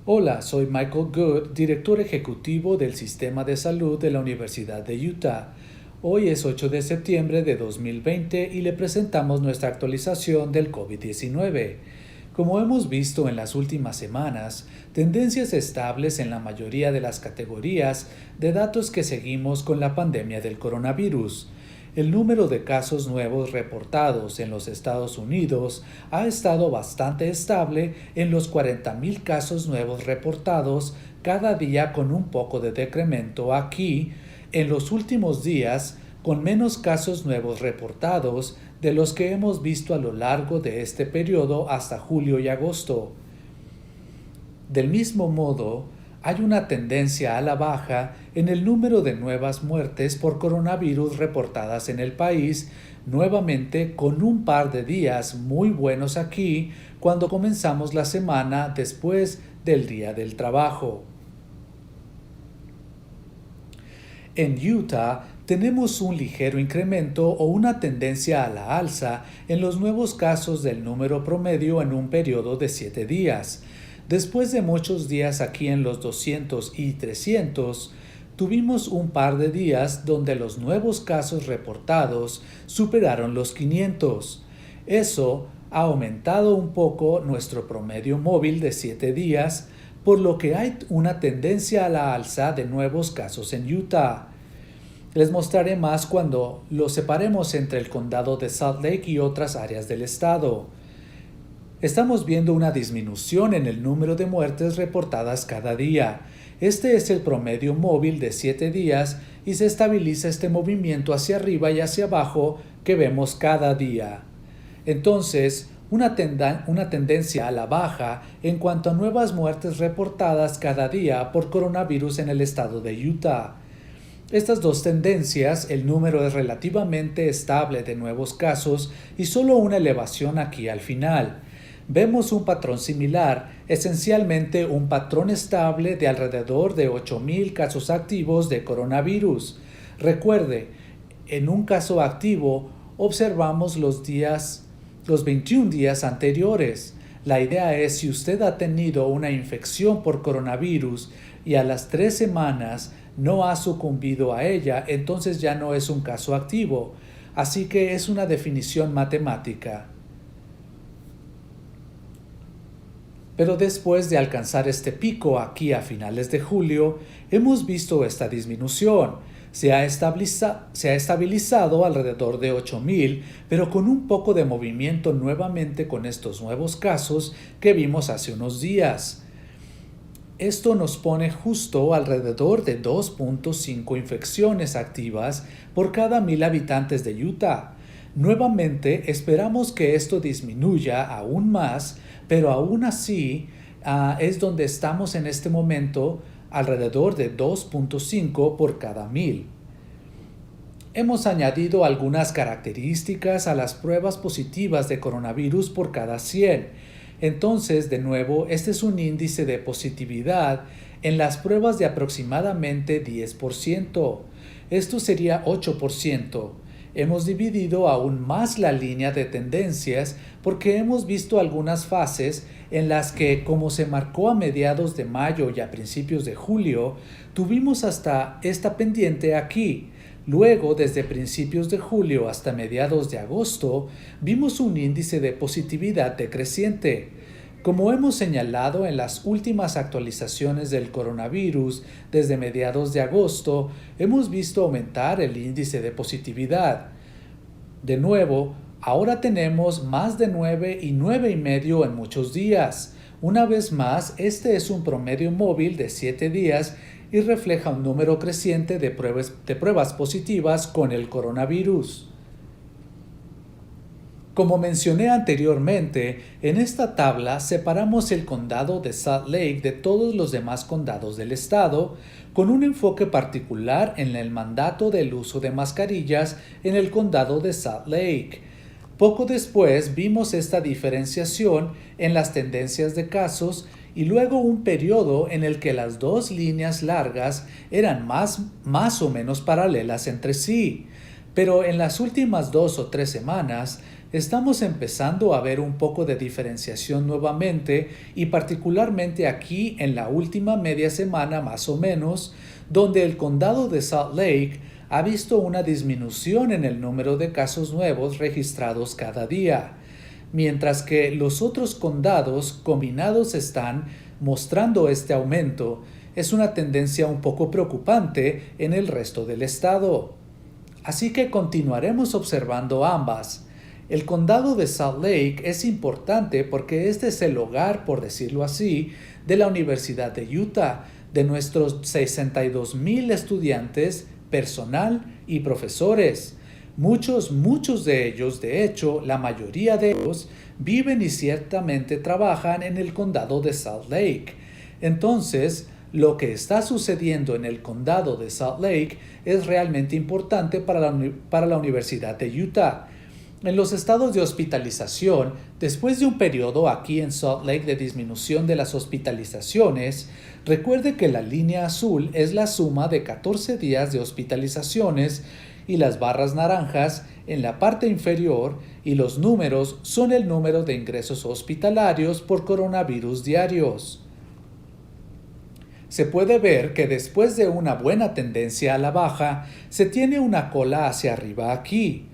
Hola, soy Michael Good, director ejecutivo del Sistema de Salud de la Universidad de Utah. Hoy es 8 de septiembre de 2020 y le presentamos nuestra actualización del COVID-19. Como hemos visto en las últimas semanas, tendencias estables en la mayoría de las categorías de datos que seguimos con la pandemia del coronavirus. El número de casos nuevos reportados en los Estados Unidos ha estado bastante estable en los 40,000 casos nuevos reportados cada día, con un poco de decremento aquí en los últimos días, con menos casos nuevos reportados de los que hemos visto a lo largo de este periodo hasta julio y agosto. Del mismo modo, hay una tendencia a la baja en el número de nuevas muertes por coronavirus reportadas en el país, nuevamente con un par de días muy buenos aquí cuando comenzamos la semana después del Día del Trabajo. En Utah tenemos un ligero incremento o una tendencia a la alza en los nuevos casos del número promedio en un periodo de 7 días. Después de muchos días aquí en los 200 y 300, tuvimos un par de días donde los nuevos casos reportados superaron los 500. Eso ha aumentado un poco nuestro promedio móvil de 7 días, por lo que hay una tendencia a la alza de nuevos casos en Utah. Les mostraré más cuando lo separemos entre el condado de Salt Lake y otras áreas del estado. Estamos viendo una disminución en el número de muertes reportadas cada día. Este es el promedio móvil de 7 días y se estabiliza este movimiento hacia arriba y hacia abajo que vemos cada día. Entonces, una tendencia a la baja en cuanto a nuevas muertes reportadas cada día por coronavirus en el estado de Utah. Estas dos tendencias, el número es relativamente estable de nuevos casos y solo una elevación aquí al final. Vemos un patrón similar, esencialmente un patrón estable de alrededor de 8,000 casos activos de coronavirus. Recuerde, en un caso activo observamos los 21 días anteriores. La idea es, si usted ha tenido una infección por coronavirus y a las 3 semanas no ha sucumbido a ella, entonces ya no es un caso activo. Así que es una definición matemática. Pero después de alcanzar este pico aquí a finales de julio, hemos visto esta disminución. Se ha estabilizado alrededor de 8,000, pero con un poco de movimiento nuevamente con estos nuevos casos que vimos hace unos días. Esto nos pone justo alrededor de 2.5 infecciones activas por cada 1,000 habitantes de Utah. Nuevamente esperamos que esto disminuya aún más, pero aún así es donde estamos en este momento, alrededor de 2.5 por cada 1,000. Hemos añadido algunas características a las pruebas positivas de coronavirus por cada 100. Entonces, de nuevo, este es un índice de positividad en las pruebas de aproximadamente 10%. Esto sería 8%. Hemos dividido aún más la línea de tendencias porque hemos visto algunas fases en las que, como se marcó a mediados de mayo y a principios de julio, tuvimos hasta esta pendiente aquí. Luego, desde principios de julio hasta mediados de agosto, vimos un índice de positividad decreciente. Como hemos señalado en las últimas actualizaciones del coronavirus, desde mediados de agosto, hemos visto aumentar el índice de positividad. De nuevo, ahora tenemos más de 9 y 9,5 en muchos días. Una vez más, este es un promedio móvil de 7 días y refleja un número creciente de pruebas positivas con el coronavirus. Como mencioné anteriormente, en esta tabla separamos el condado de Salt Lake de todos los demás condados del estado, con un enfoque particular en el mandato del uso de mascarillas en el condado de Salt Lake. Poco después vimos esta diferenciación en las tendencias de casos y luego un periodo en el que las dos líneas largas eran más o menos paralelas entre sí. Pero en las últimas 2 o 3 semanas estamos empezando a ver un poco de diferenciación nuevamente y particularmente aquí en la última media semana más o menos, donde el condado de Salt Lake ha visto una disminución en el número de casos nuevos registrados cada día, mientras que los otros condados combinados están mostrando este aumento. Es una tendencia un poco preocupante en el resto del estado. Así que continuaremos observando ambas. El condado de Salt Lake es importante porque este es el hogar, por decirlo así, de la Universidad de Utah, de nuestros 62,000 estudiantes, personal y profesores. Muchos de ellos, de hecho, la mayoría de ellos, viven y ciertamente trabajan en el condado de Salt Lake. Entonces, lo que está sucediendo en el condado de Salt Lake es realmente importante para la Universidad de Utah. En los estados de hospitalización, después de un periodo aquí en Salt Lake de disminución de las hospitalizaciones, recuerde que la línea azul es la suma de 14 días de hospitalizaciones y las barras naranjas en la parte inferior y los números son el número de ingresos hospitalarios por coronavirus diarios. Se puede ver que después de una buena tendencia a la baja, se tiene una cola hacia arriba aquí.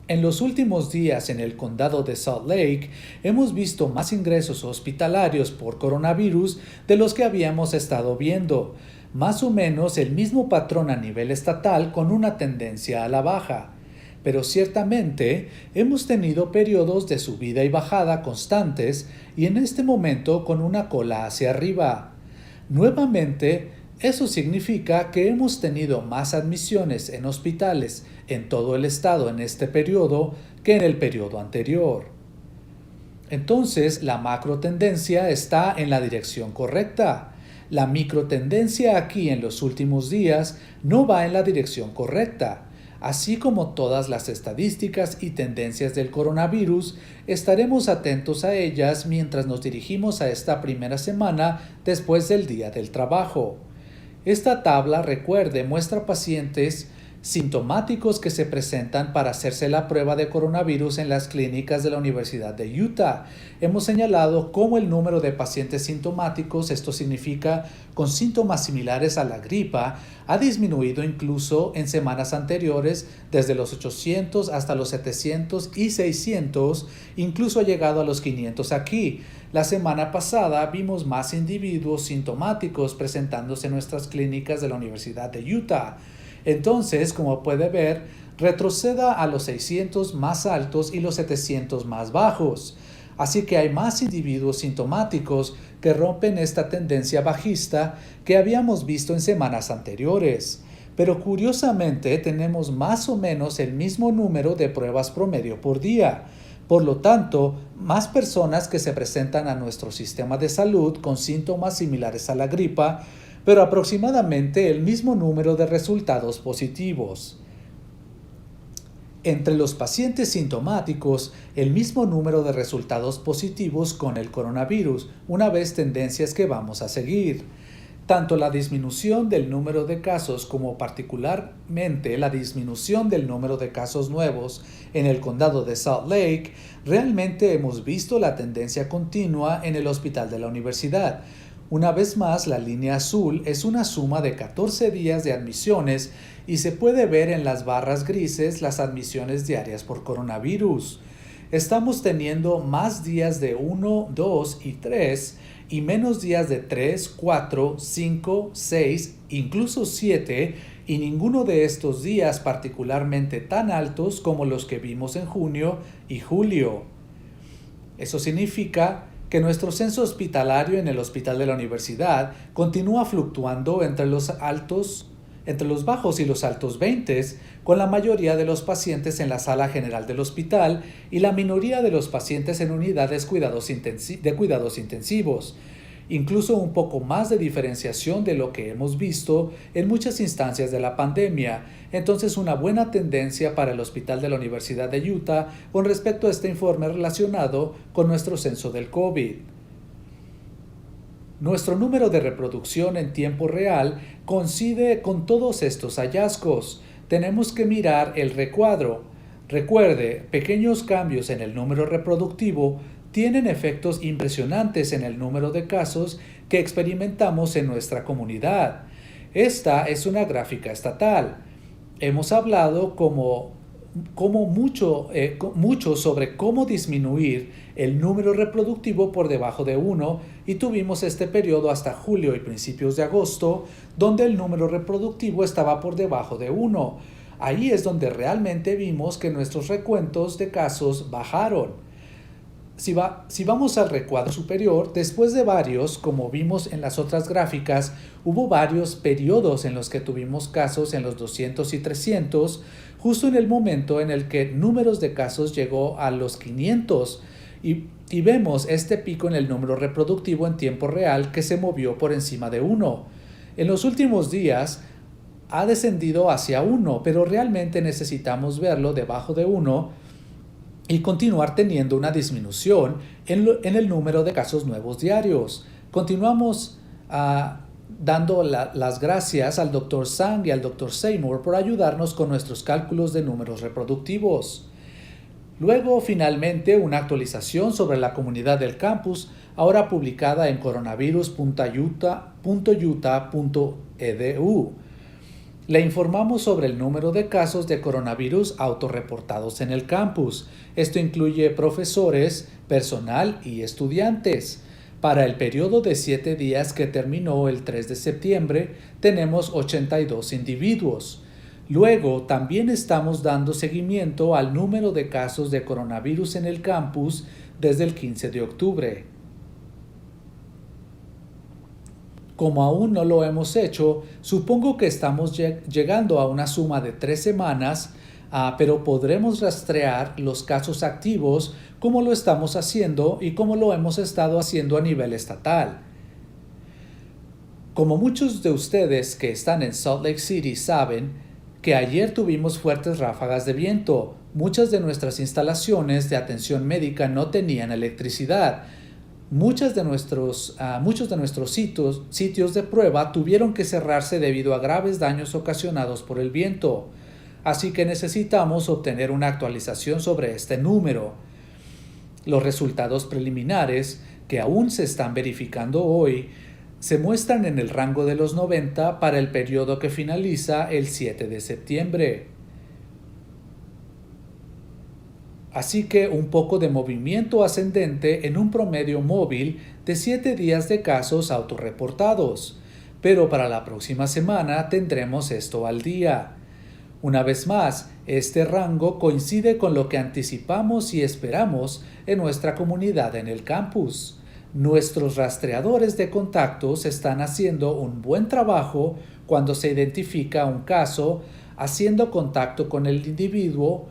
En los últimos días en el condado de Salt Lake, hemos visto más ingresos hospitalarios por coronavirus de los que habíamos estado viendo, más o menos el mismo patrón a nivel estatal con una tendencia a la baja. Pero ciertamente hemos tenido periodos de subida y bajada constantes y en este momento con una cola hacia arriba. Nuevamente, eso significa que hemos tenido más admisiones en hospitales en todo el estado en este periodo que en el periodo anterior. Entonces, la macro tendencia está en la dirección correcta. La micro tendencia aquí en los últimos días no va en la dirección correcta. Así como todas las estadísticas y tendencias del coronavirus, estaremos atentos a ellas mientras nos dirigimos a esta primera semana después del Día del Trabajo. Esta tabla, recuerde, muestra pacientes sintomáticos que se presentan para hacerse la prueba de coronavirus en las clínicas de la Universidad de Utah. Hemos señalado cómo el número de pacientes sintomáticos, esto significa con síntomas similares a la gripa, ha disminuido incluso en semanas anteriores desde los 800 hasta los 700 y 600, incluso ha llegado a los 500 aquí. La semana pasada vimos más individuos sintomáticos presentándose en nuestras clínicas de la Universidad de Utah. Entonces, como puede ver, retroceda a los 600 más altos y los 700 más bajos. Así que hay más individuos sintomáticos que rompen esta tendencia bajista que habíamos visto en semanas anteriores. Pero curiosamente tenemos más o menos el mismo número de pruebas promedio por día. Por lo tanto, más personas que se presentan a nuestro sistema de salud con síntomas similares a la gripa, pero aproximadamente el mismo número de resultados positivos. Entre los pacientes sintomáticos, el mismo número de resultados positivos con el coronavirus, una vez tendencias que vamos a seguir. Tanto la disminución del número de casos como particularmente la disminución del número de casos nuevos en el condado de Salt Lake, realmente hemos visto la tendencia continua en el hospital de la universidad. Una vez más, la línea azul es una suma de 14 días de admisiones y se puede ver en las barras grises las admisiones diarias por coronavirus. Estamos teniendo más días de 1, 2 y 3 y menos días de 3, 4, 5, 6, incluso 7 y ninguno de estos días particularmente tan altos como los que vimos en junio y julio. Eso significa que nuestro censo hospitalario en el hospital de la universidad continúa fluctuando entre los bajos y los altos 20, con la mayoría de los pacientes en la sala general del hospital y la minoría de los pacientes en unidades de cuidados intensivos. Incluso un poco más de diferenciación de lo que hemos visto en muchas instancias de la pandemia. Entonces, una buena tendencia para el Hospital de la Universidad de Utah con respecto a este informe relacionado con nuestro censo del COVID. Nuestro número de reproducción en tiempo real coincide con todos estos hallazgos. Tenemos que mirar el recuadro. Recuerde, pequeños cambios en el número reproductivo tienen efectos impresionantes en el número de casos que experimentamos en nuestra comunidad. Esta es una gráfica estatal. Hemos hablado mucho sobre cómo disminuir el número reproductivo por debajo de 1 y tuvimos este periodo hasta julio y principios de agosto donde el número reproductivo estaba por debajo de 1. Ahí es donde realmente vimos que nuestros recuentos de casos bajaron. Si vamos al recuadro superior, después de varios, como vimos en las otras gráficas, hubo varios periodos en los que tuvimos casos en los 200 y 300, justo en el momento en el que números de casos llegó a los 500 y vemos este pico en el número reproductivo en tiempo real que se movió por encima de 1. En los últimos días ha descendido hacia 1, pero realmente necesitamos verlo debajo de 1 y continuar teniendo una disminución en el número de casos nuevos diarios. Continuamos dando las gracias al Dr. Sang y al Dr. Seymour por ayudarnos con nuestros cálculos de números reproductivos. Luego, finalmente, una actualización sobre la comunidad del campus, ahora publicada en coronavirus.utah.edu. Le informamos sobre el número de casos de coronavirus autorreportados en el campus. Esto incluye profesores, personal y estudiantes. Para el periodo de 7 días que terminó el 3 de septiembre, tenemos 82 individuos. Luego, también estamos dando seguimiento al número de casos de coronavirus en el campus desde el 15 de octubre. Como aún no lo hemos hecho, supongo que estamos llegando a una suma de 3 semanas, pero podremos rastrear los casos activos como lo estamos haciendo y como lo hemos estado haciendo a nivel estatal. Como muchos de ustedes que están en Salt Lake City saben, que ayer tuvimos fuertes ráfagas de viento. Muchas de nuestras instalaciones de atención médica no tenían electricidad. Muchos de nuestros sitios de prueba tuvieron que cerrarse debido a graves daños ocasionados por el viento. Así que necesitamos obtener una actualización sobre este número. Los resultados preliminares, que aún se están verificando hoy, se muestran en el rango de los 90 para el periodo que finaliza el 7 de septiembre. Así que un poco de movimiento ascendente en un promedio móvil de 7 días de casos autorreportados. Pero para la próxima semana tendremos esto al día. Una vez más, este rango coincide con lo que anticipamos y esperamos en nuestra comunidad en el campus. Nuestros rastreadores de contactos están haciendo un buen trabajo cuando se identifica un caso, haciendo contacto con el individuo,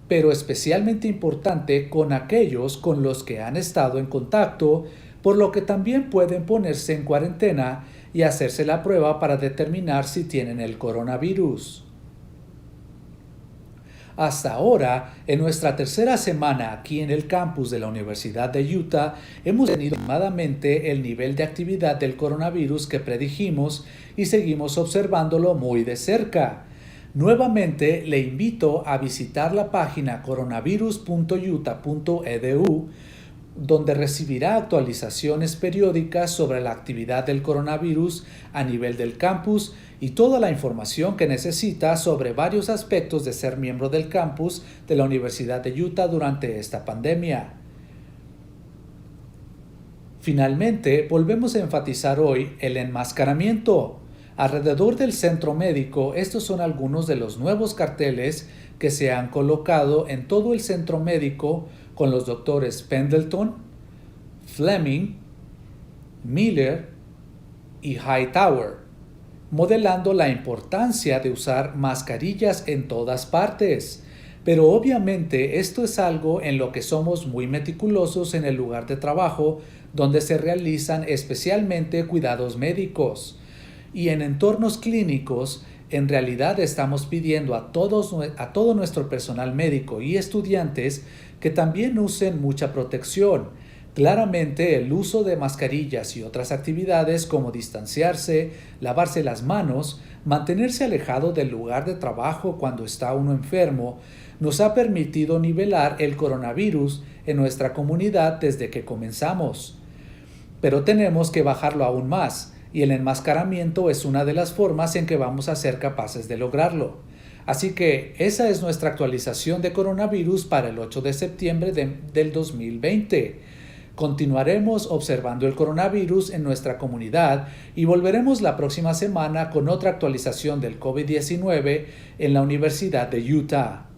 pero especialmente importante con aquellos con los que han estado en contacto, por lo que también pueden ponerse en cuarentena y hacerse la prueba para determinar si tienen el coronavirus. Hasta ahora, en nuestra tercera semana aquí en el campus de la Universidad de Utah, hemos tenido aproximadamente el nivel de actividad del coronavirus que predijimos y seguimos observándolo muy de cerca. Nuevamente, le invito a visitar la página coronavirus.utah.edu, donde recibirá actualizaciones periódicas sobre la actividad del coronavirus a nivel del campus y toda la información que necesita sobre varios aspectos de ser miembro del campus de la Universidad de Utah durante esta pandemia. Finalmente, volvemos a enfatizar hoy el enmascaramiento. Alrededor del centro médico, estos son algunos de los nuevos carteles que se han colocado en todo el centro médico con los doctores Pendleton, Fleming, Miller y Hightower, modelando la importancia de usar mascarillas en todas partes. Pero obviamente esto es algo en lo que somos muy meticulosos en el lugar de trabajo donde se realizan especialmente cuidados médicos. Y en entornos clínicos, en realidad estamos pidiendo a todo nuestro personal médico y estudiantes que también usen mucha protección. Claramente el uso de mascarillas y otras actividades como distanciarse, lavarse las manos, mantenerse alejado del lugar de trabajo cuando está uno enfermo, nos ha permitido nivelar el coronavirus en nuestra comunidad desde que comenzamos. Pero tenemos que bajarlo aún más, y el enmascaramiento es una de las formas en que vamos a ser capaces de lograrlo. Así que esa es nuestra actualización de coronavirus para el 8 de septiembre del 2020. Continuaremos observando el coronavirus en nuestra comunidad y volveremos la próxima semana con otra actualización del COVID-19 en la Universidad de Utah.